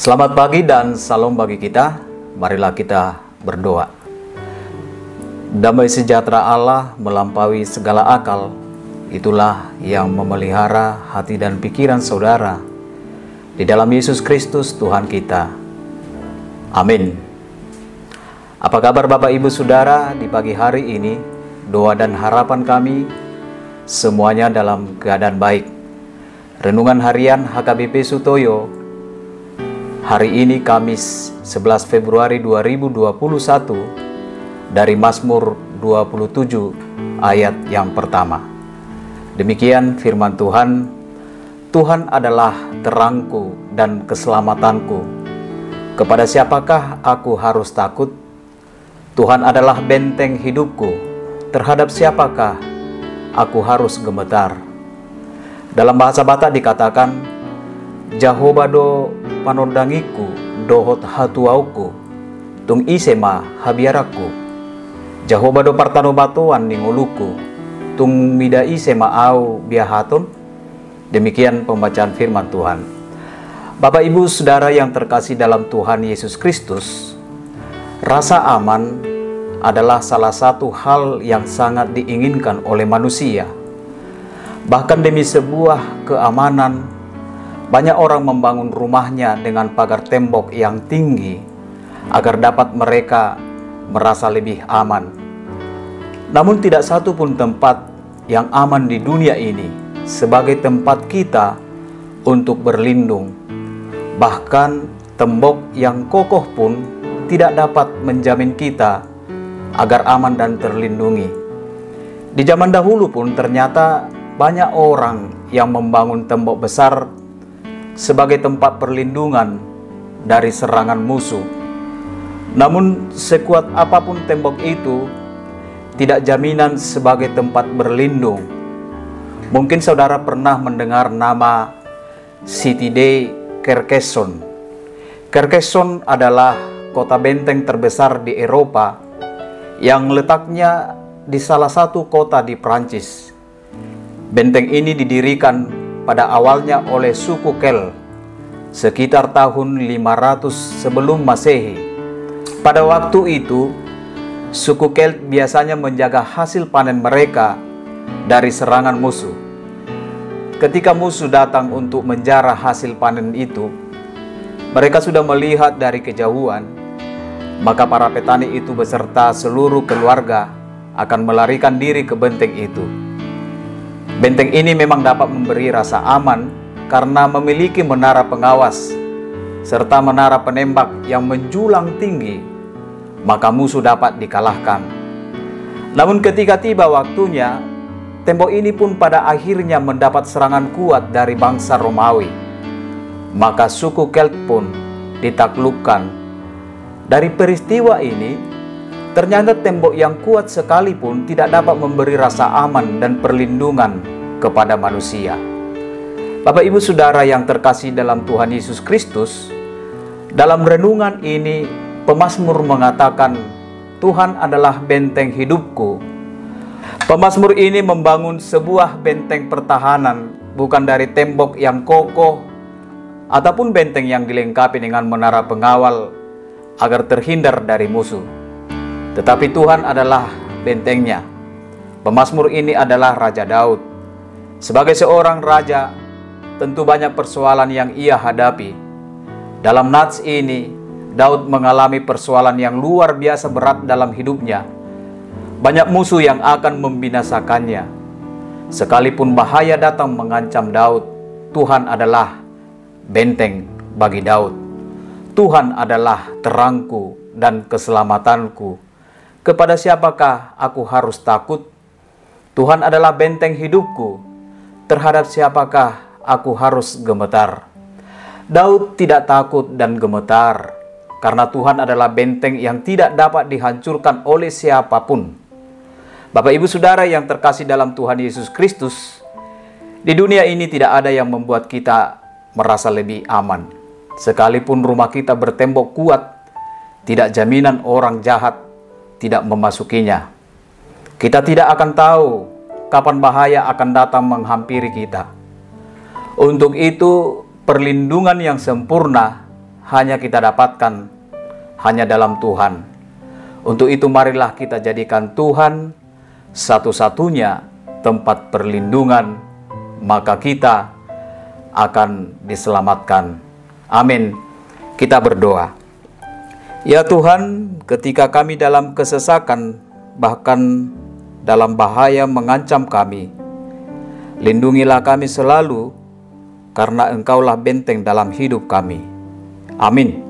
Selamat pagi dan salam bagi kita. Marilah kita berdoa. Damai sejahtera Allah melampaui segala akal. Itulah yang memelihara hati dan pikiran saudara di dalam Yesus Kristus Tuhan kita. Amin. Apa kabar Bapak Ibu Saudara di pagi hari ini? Doa dan harapan kami semuanya dalam keadaan baik. Renungan harian HKBP Sutoyo hari ini Kamis 11 Februari 2021 dari Mazmur 27 ayat yang pertama. Demikian firman Tuhan. Tuhan adalah terangku dan keselamatanku. Kepada siapakah aku harus takut? Tuhan adalah benteng hidupku. Terhadap siapakah aku harus gemetar? Dalam bahasa Batak dikatakan, Jahobado panodangiku dohot hatuauku tung isema habiaraku. Jahobado partano batuan ninguluku tung mida isema au biahaton. Demikian pembacaan firman Tuhan. Bapak Ibu Saudara yang terkasih dalam Tuhan Yesus Kristus, rasa aman adalah salah satu hal yang sangat diinginkan oleh manusia. Bahkan demi sebuah keamanan, banyak orang membangun rumahnya dengan pagar tembok yang tinggi agar dapat mereka merasa lebih aman. Namun tidak satu pun tempat yang aman di dunia ini sebagai tempat kita untuk berlindung. Bahkan tembok yang kokoh pun tidak dapat menjamin kita agar aman dan terlindungi. Di zaman dahulu pun ternyata banyak orang yang membangun tembok besar sebagai tempat perlindungan dari serangan musuh. Namun sekuat apapun tembok itu, tidak jaminan sebagai tempat berlindung. Mungkin saudara pernah mendengar nama City de Carcassonne. Carcassonne adalah kota benteng terbesar di Eropa yang letaknya di salah satu kota di Prancis. Benteng ini didirikan pada awalnya oleh suku Kel sekitar tahun 500 sebelum Masehi. Pada waktu itu, suku Kel biasanya menjaga hasil panen mereka dari serangan musuh. Ketika musuh datang untuk menjarah hasil panen itu, mereka sudah melihat dari kejauhan, maka para petani itu beserta seluruh keluarga akan melarikan diri ke benteng itu. Benteng ini memang dapat memberi rasa aman karena memiliki menara pengawas serta menara penembak yang menjulang tinggi, maka musuh dapat dikalahkan. Namun ketika tiba waktunya, tembok ini pun pada akhirnya mendapat serangan kuat dari bangsa Romawi. Maka suku Kelt pun ditaklukkan. Dari peristiwa ini, ternyata tembok yang kuat sekalipun tidak dapat memberi rasa aman dan perlindungan kepada manusia. Bapak Ibu Saudara yang terkasih dalam Tuhan Yesus Kristus, dalam renungan ini pemazmur mengatakan, Tuhan adalah benteng hidupku. Pemazmur ini membangun sebuah benteng pertahanan, bukan dari tembok yang kokoh ataupun benteng yang dilengkapi dengan menara pengawal agar terhindar dari musuh. Tetapi Tuhan adalah bentengnya. Pemazmur ini adalah Raja Daud. Sebagai seorang raja, tentu banyak persoalan yang ia hadapi. Dalam nats ini, Daud mengalami persoalan yang luar biasa berat dalam hidupnya. Banyak musuh yang akan membinasakannya. Sekalipun bahaya datang mengancam Daud, Tuhan adalah benteng bagi Daud. Tuhan adalah terangku dan keselamatanku. Kepada siapakah aku harus takut? Tuhan adalah benteng hidupku. Terhadap siapakah aku harus gemetar? Daud tidak takut dan gemetar karena Tuhan adalah benteng yang tidak dapat dihancurkan oleh siapapun. Bapak Ibu Saudara yang terkasih dalam Tuhan Yesus Kristus, di dunia ini tidak ada yang membuat kita merasa lebih aman. Sekalipun rumah kita bertembok kuat, tidak jaminan orang jahat tidak memasukinya. Kita tidak akan tahu kapan bahaya akan datang menghampiri kita. Untuk itu, perlindungan yang sempurna hanya kita dapatkan hanya dalam Tuhan. Untuk itu marilah kita jadikan Tuhan satu-satunya tempat perlindungan, maka kita akan diselamatkan. Amin. Kita berdoa. Ya Tuhan, ketika kami dalam kesesakan, bahkan dalam bahaya mengancam kami, lindungilah kami selalu, karena Engkaulah benteng dalam hidup kami. Amin.